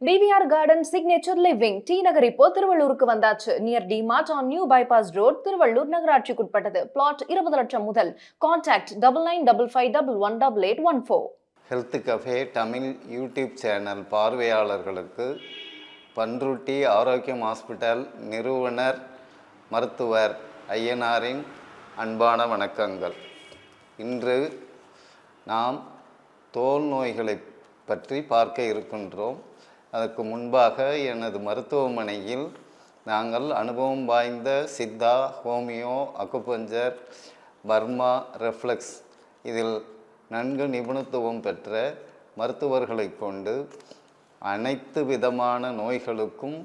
DVR garden signature living T Nagar இப்போ திருவள்ளூருக்கு வந்தாச்சு. Near DMart on new bypass road, Tiruvallur நகராட்சிக்குட்பட்டது. பிளாட் 20 லட்சம் முதல். Contact 9955518814. Health cafe Tamil YouTube channel பார்வையாளர்களுக்கு பன்ருட்டி ஆரோக்கியம் ஹாஸ்பிட்டல் நிறுவனர் மருத்துவர் ஐயனாரின் அன்பான வணக்கங்கள். இன்று நாம் தோல் நோய்களை பற்றி பார்க்க இருக்கின்றோம். அதற்கு முன்பாக எனது மருத்துவமனையில் நாங்கள் அனுபவம் வாய்ந்த Siddha, homeo, acupuncture, Burma, reflex இதில் நன்கு நிபுணத்துவம் பெற்ற மருத்துவர்களை கொண்டு அனைத்து விதமான நோய்களுக்கும்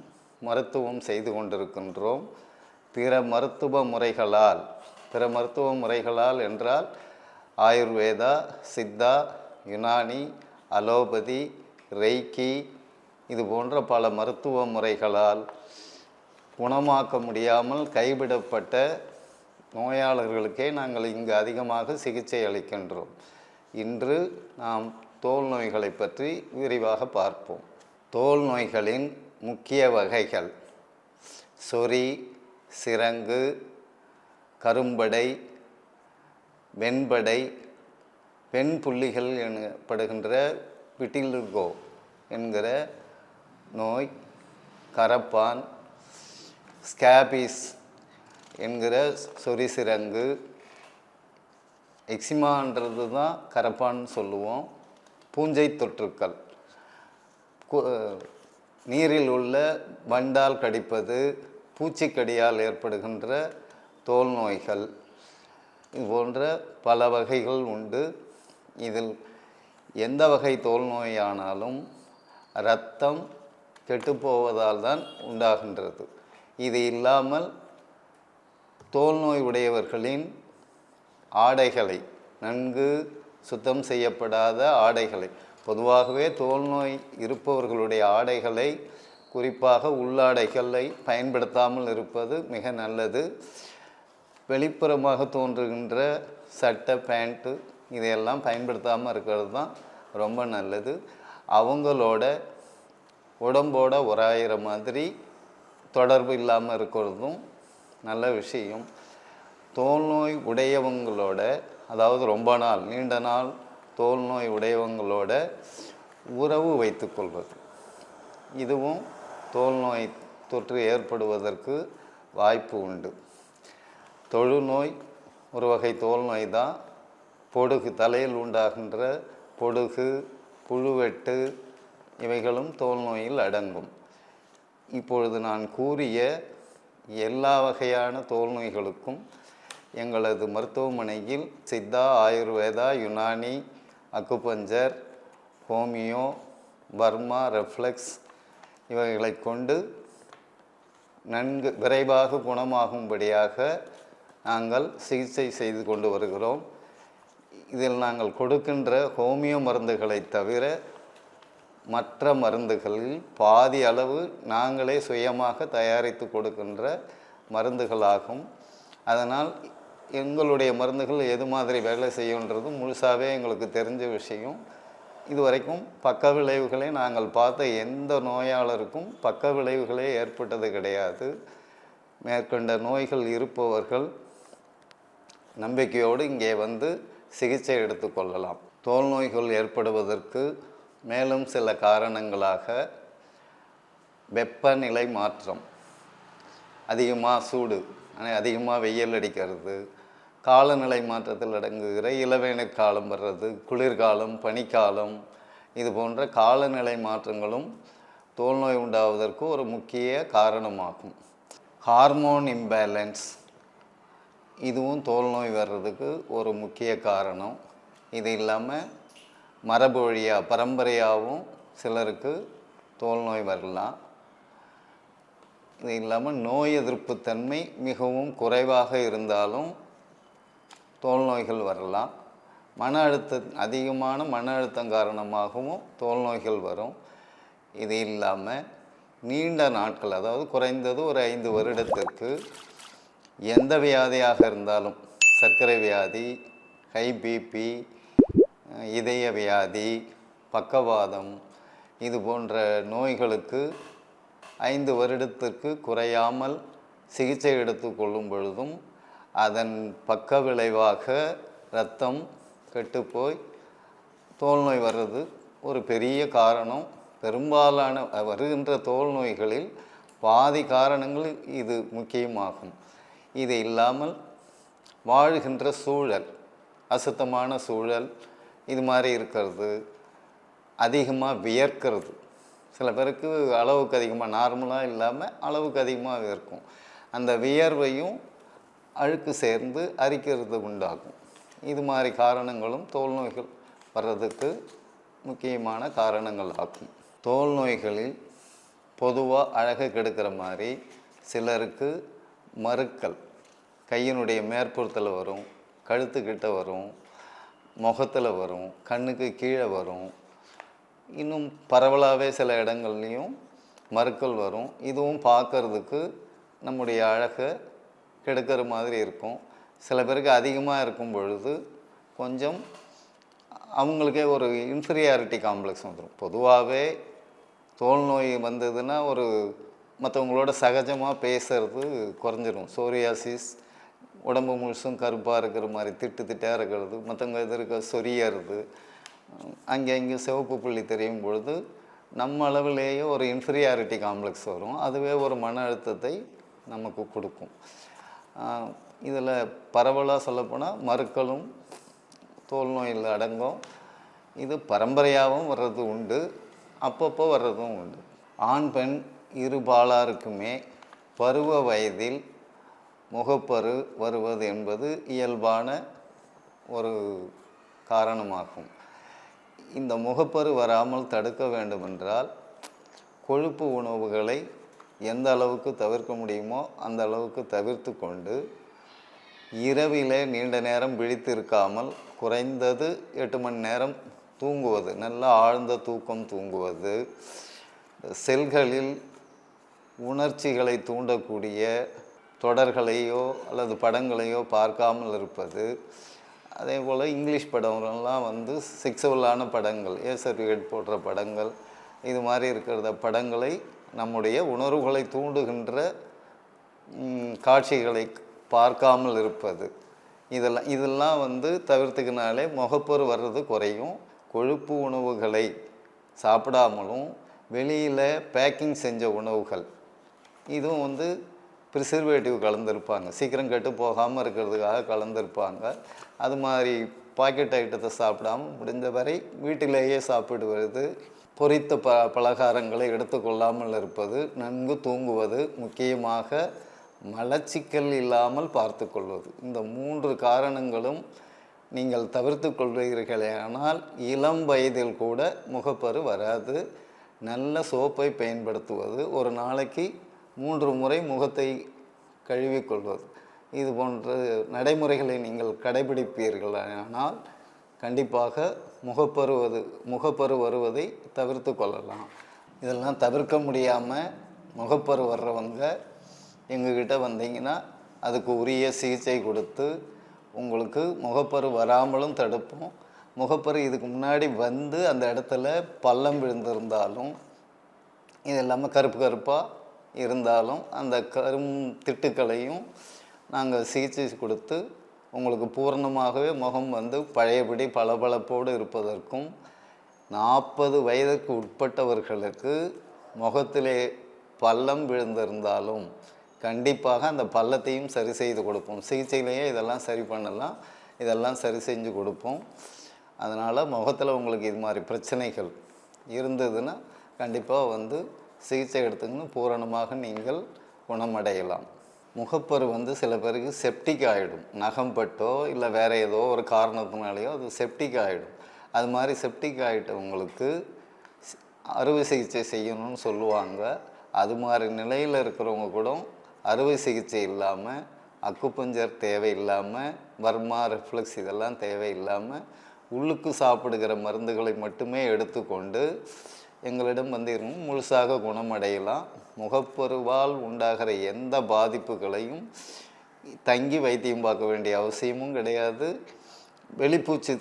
மருத்துவம் செய்து கொண்டிருக்கின்றோம். பிற மருத்துவ முறைகளால் என்றால் ஆயுர்வேதா, சித்தா, யுனானி, அலோபதி, ரெய்கி இது போன்ற பல மருத்துவ முறைகளால் குணமாக்க முடியாமல் கைவிடப்பட்ட நோயாளர்களுக்கே நாங்கள் இங்கு அதிகமாக சிகிச்சை அளிக்கின்றோம். இன்று நாம் தோல் நோய்களை பற்றி விரிவாக பார்ப்போம். தோல் நோய்களின் முக்கிய வகைகள் சொறி, சிரங்கு, கரும்படை, வெண்படை, பெண் புள்ளிகள் எனப்படுகின்ற விட்டிலிகோ என்கிற நோய், கரப்பான், ஸ்கேபிஸ் என்கிற சொறி சிரங்கு, எக்ஸிமான்றது தான் கரப்பான்னு சொல்லுவோம், பூஞ்சை தொற்றுக்கள், நீரில் உள்ள வண்டால் கடிப்பது, பூச்சிக்கடியால் ஏற்படுகின்ற தோல் நோய்கள், இது போன்ற பல வகைகள் உண்டு. இதில் எந்த வகை தோல் நோயானாலும் இரத்தம் கெட்டுப்போவதால் தான் உண்டாகின்றது. இது இல்லாமல் தோல் நோய் உடையவர்களின் ஆடைகளை, நன்கு சுத்தம் செய்யப்படாத ஆடைகளை, பொதுவாகவே தோல் நோய் இருப்பவர்களுடைய ஆடைகளை, குறிப்பாக உள்ளாடைகளை பயன்படுத்தாமல் இருப்பது மிக நல்லது. வெளிப்புறமாக தோன்றுகின்ற சட்டை, பேண்ட்டு இதையெல்லாம் பயன்படுத்தாமல் இருக்கிறது தான் ரொம்ப நல்லது. அவங்களோட உடம்போட உராயிற மாதிரி தொடர்பு இல்லாமல் இருக்கிறதும் நல்ல விஷயம். தோல் நோய் உடையவங்களோட, அதாவது ரொம்ப நாள், நீண்ட நாள் தோல் நோய் உடையவங்களோட உறவு வைத்துக்கொள்வது, இதுவும் தோல் நோய் தொற்று ஏற்படுவதற்கு வாய்ப்பு உண்டு. தொழுநோய் ஒரு வகை தோல் நோய் தான். பொடுகு, தலையில் உண்டாகின்ற பொடுகு, புழுவெட்டு இவைகளும் தோல் நோயில் அடங்கும். இப்பொழுது நான் கூறிய எல்லா வகையான தோல் நோய்களுக்கும் எங்களது மருத்துவமனையில் Siddha, Ayurveda, Unani, acupuncture, homeo, Burma, reflex இவைகளை கொண்டு நன்கு விரைவாக குணமாகும்படியாக நாங்கள் சிகிச்சை செய்து கொண்டு வருகிறோம். இதில் நாங்கள் கொடுக்கின்ற ஹோமியோ மருந்துகளை தவிர மற்ற மருந்துகளில் பாதி அளவு நாங்களே சுயமாக தயாரித்து கொடுக்கின்ற மருந்துகளாகும். அதனால் எங்களுடைய மருந்துகள் எது மாதிரி வேலை செய்யுன்றது முழுசாகவே எங்களுக்கு தெரிஞ்ச விஷயம். இதுவரைக்கும் பக்க விளைவுகளை நாங்கள் பார்த்த எந்த நோயாளருக்கும் பக்க விளைவுகளே ஏற்பட்டது கிடையாது. மேற்கொண்ட நோய்கள் இருப்பவர்கள் நம்பிக்கையோடு இங்கே வந்து சிகிச்சை எடுத்துக்கொள்ளலாம். தோல் நோய்கள் ஏற்படுவதற்கு மேலும் சில காரணங்களாக வெப்பநிலை மாற்றம், அதிகமாக சூடு, அதிகமாக வெயில் அடிக்கிறது, காலநிலை மாற்றத்தில் அடங்குகிற இளவேநீர் காலம் வர்றது, குளிர்காலம், பனிக்காலம், இது போன்ற காலநிலை மாற்றங்களும் தோல் நோய் உண்டாவதற்கு ஒரு முக்கிய காரணமாகும். ஹார்மோன் இம்பேலன்ஸ் இதுவும் தோல் நோய் வர்றதுக்கு ஒரு முக்கிய காரணம். இது இல்லாமல் மரபு வழியாக, பரம்பரையாகவும் சிலருக்கு தோல் நோய் வரலாம். இது இல்லாமல் நோய் எதிர்ப்பு தன்மை மிகவும் குறைவாக இருந்தாலும் தோல் நோய்கள் வரலாம். அதிகமான மன அழுத்தம் காரணமாகவும் தோல் நோய்கள் வரும். இது இல்லாமல் நீண்ட நாட்கள், அதாவது குறைந்தது ஒரு 5 வருடத்திற்கு எந்த வியாதியாக இருந்தாலும், சர்க்கரை வியாதி, ஹை பிபி, இதய வியாதி, பக்கவாதம் இது போன்ற நோய்களுக்கு 5 வருடத்திற்கு குறையாமல் சிகிச்சை எடுத்துக்கொள்ளும் பொழுதும் அதன் பக்க விளைவாக இரத்தம் கெட்டுப்போய் தோல் நோய் வர்றது ஒரு பெரிய காரணம். பெரும்பாலான வருகின்ற தோல் நோய்களில் பாதி காரணங்கள் இது முக்கியமாகும். இது இல்லாமல் வாழ்கின்ற சூழல், அசுத்தமான சூழல், இது மாதிரி இருக்கிறது, அதிகமாக வியர்க்கிறது. சில பேருக்கு அளவுக்கு அதிகமாக, நார்மலாக இல்லாமல் அளவுக்கு அதிகமாக வியர்க்கும். அந்த வியர்வையும் அழுக்கு சேர்ந்து அரிக்கிறது உண்டாகும். இது மாதிரி காரணங்களும் தோல் நோய்கள் வர்றதுக்கு முக்கியமான காரணங்கள் ஆகும். தோல் நோய்களில் பொதுவாக அழகை கெடுக்கிற மாதிரி சிலருக்கு மருக்கள் கையினுடைய மேற்புறத்தில் வரும், கழுத்துக்கிட்ட வரும், முகத்தில் வரும், கண்ணுக்கு கீழே வரும். இன்னும் பரவலாகவே சில இடங்கள்லையும் மருக்கள் வரும். இதுவும் பார்க்கறதுக்கு நம்முடைய அழகை கெடுக்கிற மாதிரி இருக்கும். சில பேருக்கு அதிகமாக இருக்கும் பொழுது கொஞ்சம் அவங்களுக்கே ஒரு இன்ஃபீரியாரிட்டி காம்ப்ளெக்ஸ் வந்துடும். பொதுவாகவே தோல் நோய் வந்ததுன்னா ஒரு மற்றவங்களோட சகஜமாக பேசுறது குறைஞ்சிரும். சோரியாசிஸ், உடம்பு முழுசும் கருப்பாக இருக்கிற மாதிரி திட்டாக இருக்கிறது, மற்றவங்க எதிர்க்க சொரியறது, அங்கே இங்கே சிவப்பு புள்ளி தெரியும் பொழுது நம்ம அளவிலேயே ஒரு இன்ஃபீரியாரிட்டி காம்ப்ளெக்ஸ் வரும். அதுவே ஒரு மன அழுத்தத்தை நமக்கு கொடுக்கும். இதில் பரவலாக சொல்லப்போனால் மருக்களும் தோல் நோயில் அடங்கும். இது பரம்பரையாகவும் வர்றது உண்டு, அப்பப்போ வர்றதும் உண்டு. ஆண் பெண் இருபாலாருக்குமே பருவ வயதில் முகப்பரு வருவது என்பது இயல்பான ஒரு காரணமாகும். இந்த முகப்பரு வராமல் தடுக்க வேண்டுமென்றால் கொழுப்பு உணவுகளை எந்த அளவுக்கு தவிர்க்க முடியுமோ அந்த அளவுக்கு தவிர்த்து கொண்டு இரவிலே நீண்ட நேரம் விழித்திருக்காமல் குறைந்தது 8 மணி நேரம் தூங்குவது, நல்ல ஆழ்ந்த தூக்கம் தூங்குவது, செல்களில் உணர்ச்சிகளை தூண்டக்கூடிய தொடர்களையோ அல்லது படங்களையோ பார்க்காமல் இருப்பது, அதே போல் இங்கிலீஷ் படம்லாம் வந்து செக்ஸுவலான படங்கள், ஏ சர்டிஃபிகேட் போடுற படங்கள், இது மாதிரி இருக்கிற படங்களை நம்முடைய உணர்வுகளை தூண்டுகின்ற காட்சிகளை பார்க்காமல் இருப்பது, இதெல்லாம் வந்து தவிர்த்துக்கினாலே முகப்பரு வர்றது குறையும். கொழுப்பு உணவுகளை சாப்பிடாமலும் வெளியில் பேக்கிங் செஞ்ச உணவுகள், இதுவும் வந்து ப்ரிசர்வேட்டிவ் கலந்துருப்பாங்க, சீக்கிரம் கெட்டு போகாமல் இருக்கிறதுக்காக கலந்துருப்பாங்க. அது மாதிரி பாக்கெட் ஐட்டத்தை சாப்பிடாமல் முடிந்த வரை வீட்டிலேயே சாப்பிடுவது, பொரித்த பலகாரங்களை எடுத்துக்கொள்ளாமல் இருப்பது, நன்கு தூங்குவது, முக்கியமாக மலச்சிக்கல் இல்லாமல் பார்த்து கொள்வது. இந்த 3 காரணங்களும் நீங்கள் தவிர்த்து கொள்வீர்களேயானால் இளம் வயதில் கூட முகப்பரு வராது. நல்ல சோப்பை பயன்படுத்துவது, ஒரு நாளைக்கு 3 முறை முகத்தை கழுவிக்கொள்வது, இது போன்ற நடைமுறைகளை நீங்கள் கடைபிடிப்பீர்களானால் கண்டிப்பாக முகப்பரு வருவதை தவிர்த்து கொள்ளலாம். இதெல்லாம் தவிர்க்க முடியாமல் முகப்பரு வர்றவங்க எங்ககிட்ட வந்தீங்கன்னா அதுக்கு உரிய சிகிச்சை கொடுத்து உங்களுக்கு முகப்பரு வராமலும் தடுப்போம். முகப்பரு இதுக்கு முன்னாடி வந்து அந்த இடத்துல பள்ளம் விழுந்திருந்தாலும், இது இல்லாமல் கருப்பாக இருந்தாலும் அந்த திட்டுக்களையும் நாங்கள் சிகிச்சை கொடுத்து உங்களுக்கு பூர்ணமாகவே முகம் வந்து பழையபடி பளபளப்போடு இருப்பதற்கும், 40 வயதுக்கு உட்பட்டவர்களுக்கு முகத்திலே பள்ளம் விழுந்திருந்தாலும் கண்டிப்பாக அந்த பள்ளத்தையும் சரி செய்து கொடுப்போம். சிகிச்சையிலேயே இதெல்லாம் சரி பண்ணலாம், இதெல்லாம் சரி செஞ்சு கொடுப்போம். அதனால் முகத்தில் உங்களுக்கு இது மாதிரி பிரச்சனைகள் இருந்ததுன்னா கண்டிப்பாக வந்து சிகிச்சை எடுத்துக்கன்னு பூரணமாக நீங்கள் குணமடையலாம். முகப்பரு வந்து சில பேருக்கு செப்டிக் ஆகிடும், நகம் பட்டோ இல்லை வேறு ஏதோ ஒரு காரணத்தினாலேயோ அது செப்டிக் ஆகிடும். அது மாதிரி செப்டிக் ஆகிட்டவங்களுக்கு அறுவை சிகிச்சை செய்யணும்னு சொல்லுவாங்க. அது மாதிரி நிலையில் இருக்கிறவங்க கூட அறுவை சிகிச்சை இல்லாமல், அக்குபஞ்சர் தேவையில்லாமல், பர்மா ரெஃப்ளெக்ஸ் இதெல்லாம் தேவையில்லாமல் உள்ளுக்கு சாப்பிடுகிற மருந்துகளை மட்டுமே எடுத்துக்கொண்டு எங்களிடம் வந்து முழுசாக குணமடையலாம். முகப்பருவால் உண்டாகிற எந்த பாதிப்புகளையும் தங்கி வைத்தியம் பார்க்க வேண்டிய அவசியமும் கிடையாது. வெளிப்பூச்சு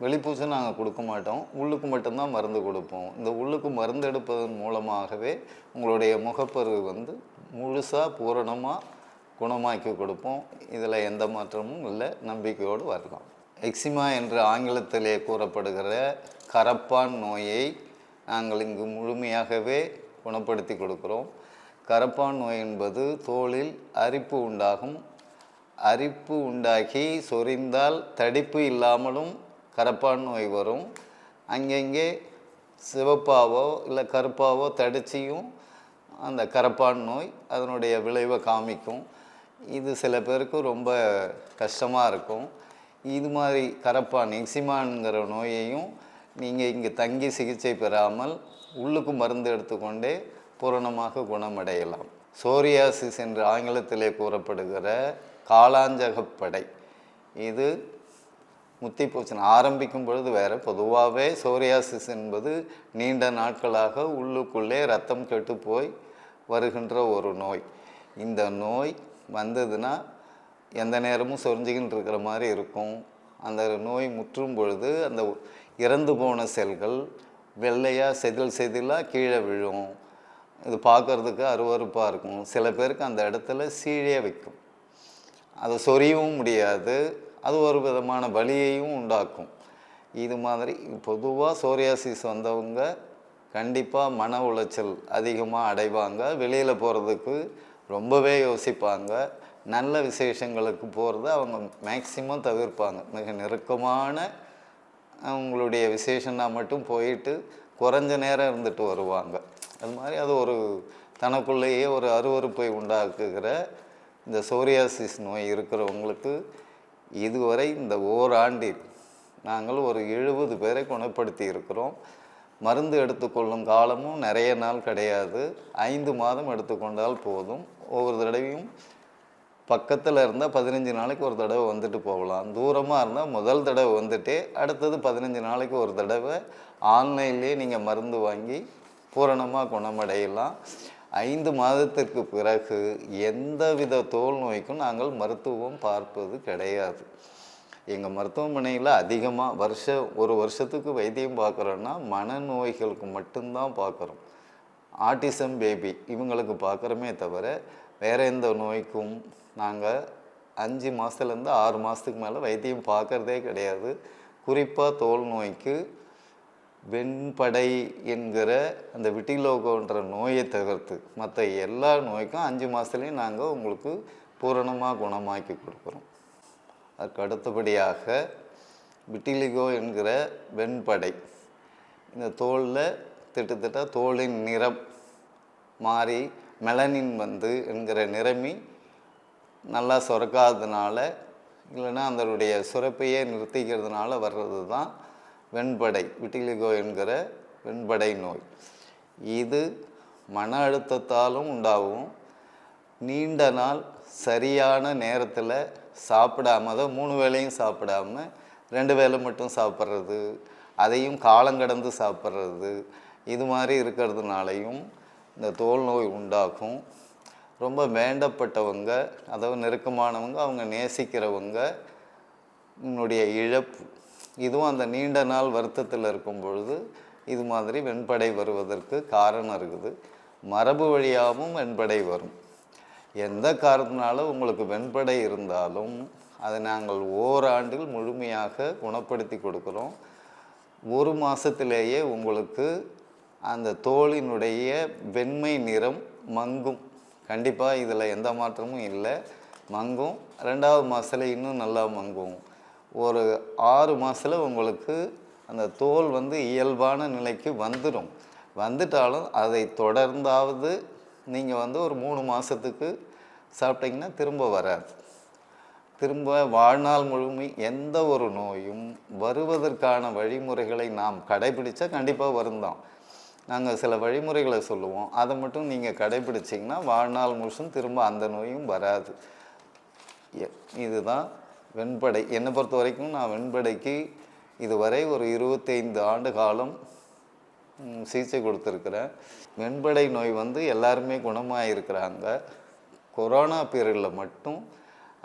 வெளிப்பூச்சு நாங்கள் கொடுக்க மாட்டோம், உள்ளுக்கு மட்டும்தான் மருந்து கொடுப்போம். இந்த உள்ளுக்கு மருந்து எடுப்பதன் மூலமாகவே உங்களுடைய முகப்பரு வந்து முழுசாக பூரணமாக குணமாக்கி கொடுப்போம். இதில் எந்த மாற்றமும் இல்லை, நம்பிக்கையோடு வரலாம். எக்ஸிமா என்று ஆங்கிலத்திலே கூறப்படுகிற கரப்பான் நோயை நாங்கள் இங்கு முழுமையாகவே குணப்படுத்தி கொடுக்கிறோம். கரப்பான் நோய் என்பது தோலில் அரிப்பு உண்டாகும். அரிப்பு உண்டாகி சொரிந்தால் தடிப்பு இல்லாமலும் கரப்பான் நோய் வரும். அங்கங்கே சிவப்பாவோ இல்லை கருப்பாவோ தடிச்சியும் அந்த கரப்பான் நோய் அதனுடைய விளைவை காமிக்கும். இது சில பேருக்கு ரொம்ப கஷ்டமாக இருக்கும். இது மாதிரி கரப்பான் எக்ஸிமான்ங்கிற நோயையும் நீங்கள் இங்கே தங்கி சிகிச்சை பெறாமல் உள்ளுக்கு மருந்து எடுத்துக்கொண்டே பூரணமாக குணமடையலாம். சோரியாசிஸ் என்று ஆங்கிலத்திலே கூறப்படுகிற காளாஞ்சகப்படை, இது முத்திப்பூச்சின் ஆரம்பிக்கும் பொழுது வேறு. பொதுவாகவே சோரியாசிஸ் என்பது நீண்ட நாட்களாக உள்ளுக்குள்ளே ரத்தம் கெட்டு போய் வருகின்ற ஒரு நோய். இந்த நோய் வந்ததுன்னா எந்த நேரமும் சொரிஞ்சிக்கிட்டு இருக்கிற மாதிரி இருக்கும். அந்த நோய் முற்றும் பொழுது அந்த இறந்து போன செல்கள் வெள்ளையாக செதிலாக கீழே விழும். இது பார்க்குறதுக்கு அருவருப்பாக இருக்கும். சில பேருக்கு அந்த இடத்துல சீழே வைக்கும், அதை சொரியவும் முடியாது, அது ஒரு விதமான வலியையும் உண்டாக்கும். இது மாதிரி பொதுவாக சோரியாசிஸ் வந்தவங்க கண்டிப்பாக மன உளைச்சல் அதிகமாக அடைவாங்க. வெளியில் போகிறதுக்கு ரொம்பவே யோசிப்பாங்க. நல்ல விசேஷங்களுக்கு போகிறத அவங்க மேக்சிமம் தவிர்ப்பாங்க. மிக நெருக்கமான அவங்களுடைய விசேஷன்னா மட்டும் போயிட்டு குறைஞ்ச நேரம் இருந்துட்டு வருவாங்க. அது மாதிரி அது ஒரு தனக்குள்ளேயே ஒரு அருவருப்பை உண்டாக்குகிற இந்த சோரியாசிஸ் நோய் இருக்கிறவங்களுக்கு இதுவரை இந்த ஓராண்டில் நாங்கள் ஒரு 70 பேரை குணப்படுத்தி இருக்கிறோம். மருந்து எடுத்துக்கொள்ளும் காலமும் நிறைய நாள் கிடையாது, 5 மாதம் எடுத்துக்கொண்டால் போதும். ஒவ்வொரு தடவையும் பக்கத்தில் இருந்தால் 15 நாளைக்கு ஒரு தடவை வந்துட்டு போகலாம். தூரமாக இருந்தால் முதல் தடவை வந்துட்டே அடுத்தது 15 நாளைக்கு ஒரு தடவை ஆன்லைன்லேயே நீங்கள் மருந்து வாங்கி பூரணமாக குணமடையலாம். 5 மாதத்திற்கு பிறகு எந்தவித தோல் நோய்க்கும் நாங்கள் மருத்துவம் பார்ப்பது கிடையாது. எங்கள் மருத்துவமனையில் அதிகமாக ஒரு வருஷத்துக்கு வைத்தியம் பார்க்குறோன்னா மனநோய்களுக்கு மட்டும்தான் பார்க்குறோம். ஆட்டிசம் பேபி இவங்களுக்கு பார்க்குறோமே தவிர வேறு எந்த நோய்க்கும் நாங்கள் 5 மாதத்துலேருந்து 6 மாதத்துக்கு மேலே வைத்தியம் பார்க்குறதே கிடையாது. குறிப்பாக தோல் நோய்க்கு வெண்படை என்கிற அந்த விட்டிலோகோன்ற நோயை தவிர்த்து மற்ற எல்லா நோய்க்கும் 5 மாதத்துலேயும் நாங்கள் உங்களுக்கு பூரணமாக குணமாக்கி கொடுக்குறோம். அதுக்கு அடுத்தபடியாக விட்டிலிகோ என்கிற வெண்படை, இந்த தோலில் திட்டத்தட்ட தோலின் நிறம் மாறி மெலனின் என்கிற நிறமி நல்லா சுரக்காததுனால இல்லைன்னா அதனுடைய சுரப்பையே நிறுத்திக்கிறதுனால வர்றது தான் வெண்படை, விட்டிலிகோ என்கிற வெண்படை நோய். இது மன அழுத்தத்தாலும் உண்டாகும். நீண்ட நாள் சரியான நேரத்தில் சாப்பிடாம, அதை 3 வேளையும் சாப்பிடாம 2 வேளை மட்டும் சாப்பிட்றது, அதையும் காலங்கடந்து சாப்பிட்றது, இது மாதிரி இருக்கிறதுனாலையும் இந்த தோல் நோய் உண்டாகும். ரொம்ப வேண்டப்பட்டவங்க, அதாவது நெருக்கமானவங்க, அவங்க நேசிக்கிறவங்க என்னுடைய இழப்பு, இதுவும் அந்த நீண்ட நாள் வருத்தத்தில் இருக்கும் பொழுது இது மாதிரி வெண்படை வருவதற்கு காரணம் இருக்குது. மரபு வழியாகவும் வெண்படை வரும். எந்த காரணத்தினால உங்களுக்கு வெண்படை இருந்தாலும் அதை நாங்கள் ஓராண்டில் முழுமையாக குணப்படுத்தி கொடுக்குறோம். 1 மாதத்திலேயே உங்களுக்கு அந்த தோலினுடைய வெண்மை நிறம் மங்கும். கண்டிப்பாக இதில் எந்த மாற்றமும் இல்லை, மங்கும். 2வது மாதத்தில் இன்னும் நல்லா மங்கும். ஒரு 6 மாதத்தில் உங்களுக்கு அந்த தோல் இயல்பான நிலைக்கு வந்துடும். வந்துட்டாலும் அதை தொடர்ந்தாவது நீங்கள் ஒரு 3 மாதத்துக்கு சாப்பிட்டிங்கன்னா திரும்ப வராது. திரும்ப வாழ்நாள் முழுமை எந்த ஒரு நோயும் வருவதற்கான வழிமுறைகளை நாம் கடைபிடித்தா கண்டிப்பாக வருந்தான். நாங்கள் சில வழிமுறைகளை சொல்லுவோம், அதை மட்டும் நீங்கள் கடைபிடிச்சிங்கன்னா வாழ்நாள் முழுசும் திரும்ப அந்த நோயும் வராது. இதுதான் வெண்படை. என்னை பொறுத்த வரைக்கும் நான் வெண்படைக்கு இதுவரை ஒரு 25 ஆண்டு காலம் சிகிச்சை கொடுத்துருக்குறேன். வெண்படை நோய் எல்லாருமே குணமாக இருக்கிறாங்க. கொரோனா பீரியடில் மட்டும்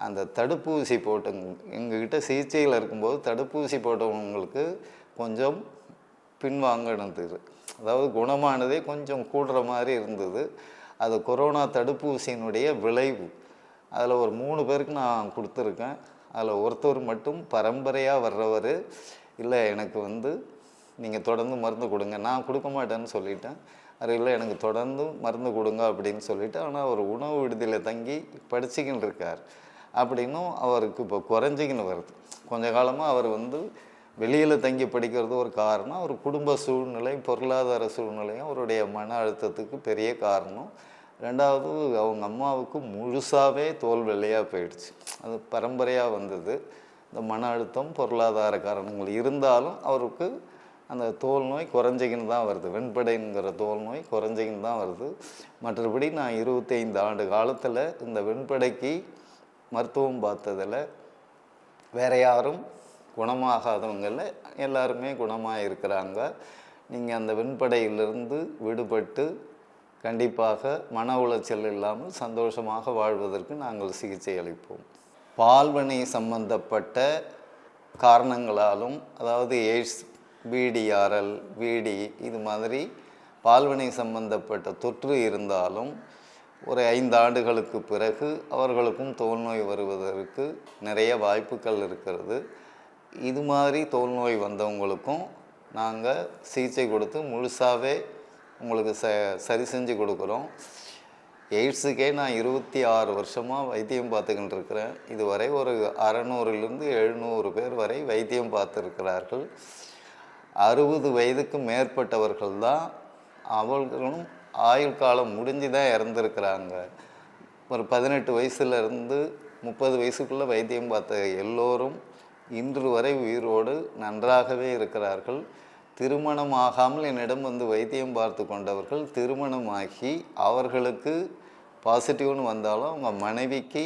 அந்த தடுப்பூசி போட்டவங்க எங்ககிட்ட சிகிச்சையில் இருக்கும்போது தடுப்பூசி போட்டவங்களுக்கு கொஞ்சம் பின்வாங்கினது, அதாவது குணமானதே கொஞ்சம் கூடுற மாதிரி இருந்தது. அது கொரோனா தடுப்பூசியினுடைய விளைவு. அதில் ஒரு 3 பேருக்கு நான் கொடுத்துருக்கேன். அதில் ஒருத்தர் மட்டும் பரம்பரையாக வர்றவர், இல்லை எனக்கு வந்து நீங்கள் தொடர்ந்து மருந்து கொடுங்க, நான் கொடுக்க மாட்டேன்னு சொல்லிட்டேன். அது இல்லை எனக்கு தொடர்ந்து மருந்து கொடுங்க அப்படின்னு சொல்லிவிட்டு, ஆனால் அவர் உணவு விடுதியில் தங்கி படிச்சுக்கின்னு இருக்கார். அப்படின்னும் அவருக்கு இப்போ குறைஞ்சிக்கின்னு வருது. கொஞ்ச காலமாக அவர் வந்து வெளியில் தங்கி படிக்கிறது ஒரு காரணம், அவர் குடும்ப சூழ்நிலை, பொருளாதார சூழ்நிலையும் அவருடைய மன அழுத்தத்துக்கு பெரிய காரணம். ரெண்டாவது, அவங்க அம்மாவுக்கு முழுசாகவே தோல் வெள்ளையாக போயிடுச்சு. அது பரம்பரையாக வந்தது. இந்த மன அழுத்தம், பொருளாதார காரணங்கள் இருந்தாலும் அவருக்கு அந்த தோல் நோய் குறைஞ்சிக்கின்னு தான் வருது. வெண்படைங்கிற தோல் நோய் குறைஞ்சிக்கின்னு தான் வருது. மற்றபடி நான் 25 ஆண்டு காலத்தில் இந்த வெண்படைக்கு மருத்துவம் பார்த்ததில் வேறு யாரும் குணமாகாதவங்களில் எல்லாருமே குணமாக இருக்கிறாங்க. நீங்கள் அந்த வெண்படையிலிருந்து விடுபட்டு கண்டிப்பாக மன உளைச்சல் இல்லாமல் சந்தோஷமாக வாழ்வதற்கு நாங்கள் சிகிச்சை அளிப்போம். பால்வினை சம்பந்தப்பட்ட காரணங்களாலும், அதாவது எய்ட்ஸ், பிடிஆர்எல், விடி இது மாதிரி பால்வினை சம்பந்தப்பட்ட தொற்று இருந்தாலும் ஒரு 5 ஆண்டுகளுக்கு பிறகு அவர்களுக்கும் தோல் நோய் வருவதற்கு நிறைய வாய்ப்புகள் இருக்கிறது. இது மாதிரி தோல் நோய் வந்தவங்களுக்கும் நாங்கள் சிகிச்சை கொடுத்து முழுசாகவே உங்களுக்கு சரி செஞ்சு கொடுக்குறோம். எய்ட்ஸுக்கே நான் 26 வருஷமாக வைத்தியம் பார்த்துக்கிட்டு இருக்கிறேன். இதுவரை ஒரு 600லேருந்து 700 பேர் வரை வைத்தியம் பார்த்துருக்கிறார்கள். 60 வயதுக்கு மேற்பட்டவர்கள் தான், அவர்களும் ஆயுள் காலம் முடிஞ்சு தான் இறந்துருக்கிறாங்க. ஒரு 18 வயசுலேருந்து 30 வயசுக்குள்ளே வைத்தியம் பார்த்த எல்லோரும் இன்று வரை உயிரோடு நன்றாகவே இருக்கிறார்கள். திருமணம் ஆகாமல் என்னிடம் வந்து வைத்தியம் பார்த்து கொண்டவர்கள் திருமணமாகி அவர்களுக்கு பாசிட்டிவ்னு வந்தாலும் அவங்க மனைவிக்கு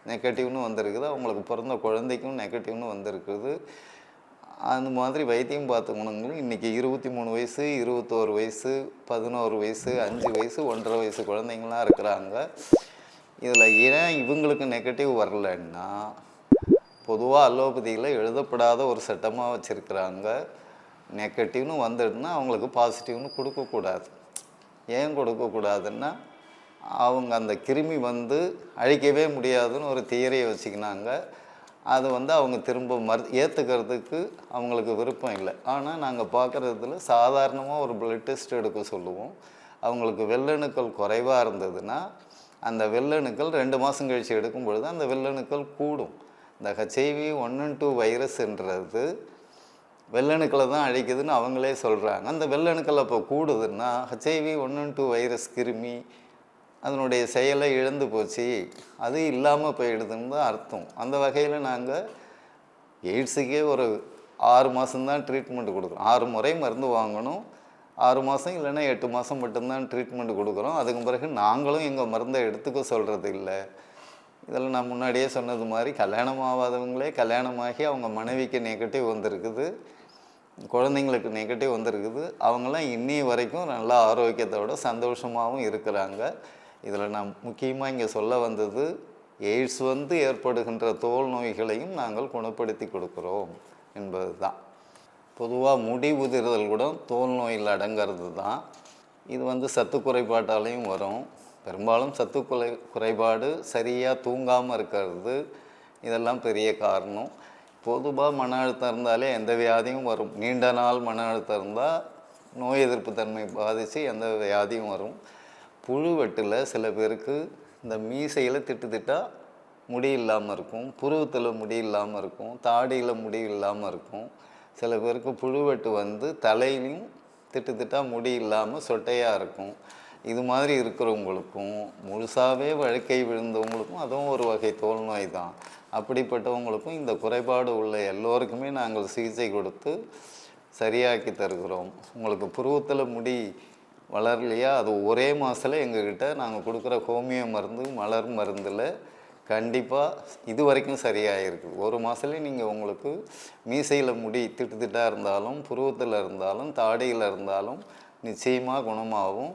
நெகட்டிவ்னு வந்திருக்குது, அவங்களுக்கு பிறந்த குழந்தைக்கும் நெகட்டிவ்னு வந்திருக்குது. அந்த மாதிரி வைத்தியம் பார்த்தவங்களும் இன்றைக்கி 23 வயசு, 21 வயசு, 11 வயசு, 5 வயசு, 1.5 வயசு குழந்தைங்களாம் இருக்கிறாங்க. இதில் ஏன் இவங்களுக்கு நெகட்டிவ் வரலன்னா, பொதுவாக அலோபதியில் எழுதப்படாத ஒரு சட்டமாக வச்சுருக்கிறாங்க. நெகட்டிவ்னு வந்துடுனா அவங்களுக்கு பாசிட்டிவ்னு கொடுக்கக்கூடாது. ஏன் கொடுக்கக்கூடாதுன்னா, அவங்க அந்த கிருமி வந்து அழிக்கவே முடியாதுன்னு ஒரு தியரியை வச்சுக்கினாங்க. அது வந்து அவங்க திரும்ப ஏற்றுக்கிறதுக்கு அவங்களுக்கு விருப்பம் இல்லை. ஆனால் நாங்கள் பார்க்குறதுல சாதாரணமாக ஒரு பிளட் டெஸ்ட் எடுக்க சொல்லுவோம். அவங்களுக்கு வெள்ளணுக்கள் குறைவாக இருந்ததுன்னா அந்த வெள்ளணுக்கள் 2 மாதம் கழித்து எடுக்கும் பொழுது அந்த வெள்ளணுக்கள் கூடும். இந்த HIV 1 and 2 வைரஸ்ன்றது வெள்ளணுக்களை தான் அழிக்குதுன்னு அவங்களே சொல்கிறாங்க. அந்த வெள்ளணுக்கள் அப்போ கூடுதுன்னா HIV 1 and 2 வைரஸ் கிருமி அதனுடைய செயலை இழந்து போச்சு, அது இல்லாமல் போயிடுதுன்னு தான் அர்த்தம். அந்த வகையில் நாங்கள் எய்ட்ஸுக்கே ஒரு 6 மாதம்தான் ட்ரீட்மெண்ட் கொடுக்குறோம். 6 முறை மருந்து வாங்கணும். 6 மாதம் இல்லைன்னா 8 மாதம் மட்டும்தான் ட்ரீட்மெண்ட் கொடுக்குறோம். அதுக்கு பிறகு நாங்களும் எங்கள் மருந்தை எடுத்துக்க சொல்கிறது இல்லை. இதில் நான் முன்னாடியே சொன்னது மாதிரி கல்யாணம் ஆகாதவங்களே கல்யாணமாகி அவங்க மனைவிக்கு நெகட்டிவ் வந்திருக்குது, குழந்தைங்களுக்கு நெகட்டிவ் வந்திருக்குது. அவங்களாம் இன்னி வரைக்கும் நல்லா ஆரோக்கியத்தோட சந்தோஷமாகவும் இருக்கிறாங்க. இதில் நான் முக்கியமாக இங்கே சொல்ல வந்தது, எய்ட்ஸ் வந்து ஏற்படுகின்ற தோல் நோய்களையும் நாங்கள் குணப்படுத்தி கொடுக்குறோம் என்பது தான். பொதுவாக முடி உதிர்தல் கூட தோல் நோயில் அடங்கிறது தான். இது வந்து சத்து குறைபாட்டாலையும் வரும். பெரும்பாலும் சத்து குறைபாடு, சரியாக தூங்காமல் இருக்கிறது, இதெல்லாம் பெரிய காரணம். பொதுவாக மன அழுத்தம் இருந்தாலே எந்த வியாதியும் வரும். நீண்ட நாள் மன அழுத்தம் இருந்தால் நோய் எதிர்ப்பு தன்மை பாதித்து எந்த வியாதியும் வரும். புழுவெட்டில் சில பேருக்கு இந்த மீசையில் திட்டா முடி இல்லாமல் இருக்கும், புருவத்தில் முடி இல்லாமல் இருக்கும், தாடியில் முடி இல்லாமல் இருக்கும். சில பேருக்கு புழுவெட்டு வந்து தலையிலையும் திட்டா முடி இல்லாமல் சொட்டையாக இருக்கும். இது மாதிரி இருக்கிறவங்களுக்கும் முழுசாகவே வழுக்கை விழுந்தவங்களுக்கும் அதுவும் ஒரு வகை தோல் நோய் தான். அப்படிப்பட்டவங்களுக்கும் இந்த குறைபாடு உள்ள எல்லோருக்குமே நாங்கள் சிகிச்சை கொடுத்து சரியாக்கி தருகிறோம். உங்களுக்கு புருவத்தில் முடி வளரலையா, அது ஒரே மாதத்தில் எங்ககிட்ட நாங்கள் கொடுக்குற ஹோமியோ மருந்து, மலர் மருந்தில் கண்டிப்பாக இது வரைக்கும் சரியாகிருக்கு. 1 மாதத்துலேயே நீங்கள் உங்களுக்கு மீசையில் முடி திட்டாக இருந்தாலும், புருவத்தில் இருந்தாலும், தாடியில் இருந்தாலும் நிச்சயமாக குணமாகும்.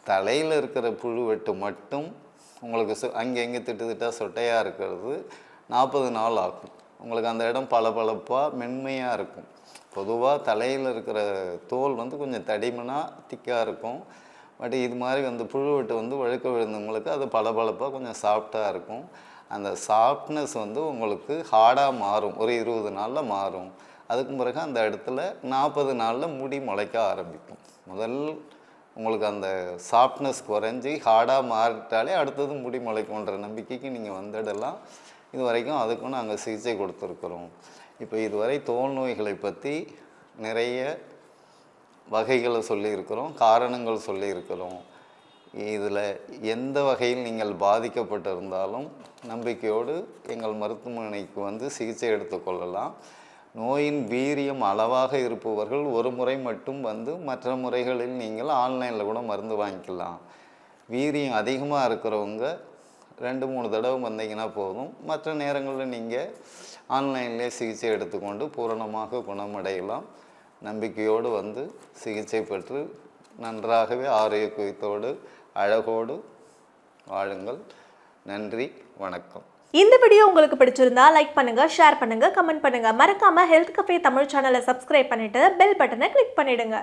தலையில் இருக்கிற புழுவெட்டு மட்டும் உங்களுக்கு அங்கே திட்டாக சொட்டையாக இருக்கிறது 40 நாள் ஆகும். உங்களுக்கு அந்த இடம் பளபளப்பாக மென்மையாக இருக்கும். பொதுவாக தலையில் இருக்கிற தோல் வந்து கொஞ்சம் தடிமனாக திக்காக இருக்கும். பட் இது மாதிரி வந்து புழு வெட்டு வந்து வழுக்க விழுந்தவங்களுக்கு அது பளபளப்பாக கொஞ்சம் சாஃப்டாக இருக்கும். அந்த சாஃப்ட்னஸ் வந்து உங்களுக்கு ஹார்டாக மாறும், ஒரு 20 நாளில் மாறும். அதுக்கு பிறகு அந்த இடத்துல 40 நாளில் முடி முளைக்க ஆரம்பிக்கும். முதல் உங்களுக்கு அந்த சாஃப்ட்னஸ் குறைஞ்சி ஹார்டாக மாறிட்டாலே அடுத்தது முடி முளைக்கும்ன்ற நம்பிக்கைக்கு நீங்கள் வந்துடலாம். இது வரைக்கும் அதுக்கும் நாங்கள் சிகிச்சை கொடுத்துருக்குறோம். இப்போ இதுவரை தோல் நோய்களை பற்றி நிறைய வகைகளை சொல்லியிருக்கிறோம், காரணங்கள் சொல்லியிருக்கிறோம். இதில் எந்த வகையில் நீங்கள் பாதிக்கப்பட்டிருந்தாலும் நம்பிக்கையோடு எங்கள் மருத்துவமனைக்கு வந்து சிகிச்சை எடுத்துக்கொள்ளலாம். நோயின் வீரியம் அளவாக இருப்பவர்கள் ஒரு முறை மட்டும் வந்து மற்ற முறைகளில் நீங்கள் ஆன்லைனில் கூட மருந்து வாங்கிக்கலாம். வீரியம் அதிகமாக இருக்கிறவங்க 2-3 தடவை வந்தீங்கன்னா போதும். மற்ற நேரங்களில் நீங்கள் ஆன்லைன்லேயே சிகிச்சை எடுத்துக்கொண்டு பூரணமாக குணமடையலாம். நம்பிக்கையோடு வந்து சிகிச்சை பெற்று நன்றாகவே ஆரோக்கியத்தோடு அழகோடு வாழுங்கள். நன்றி, வணக்கம். இந்த வீடியோ உங்களுக்கு பிடிச்சிருந்தா லைக் பண்ணுங்க, ஷேர் பண்ணுங்க, கமெண்ட் பண்ணுங்க. மறக்காம ஹெல்த் கஃபே தமிழ் சேனலை சப்ஸ்கிரைப் பண்ணிட்டு பெல் பட்டனை கிளிக் பண்ணிடுங்க.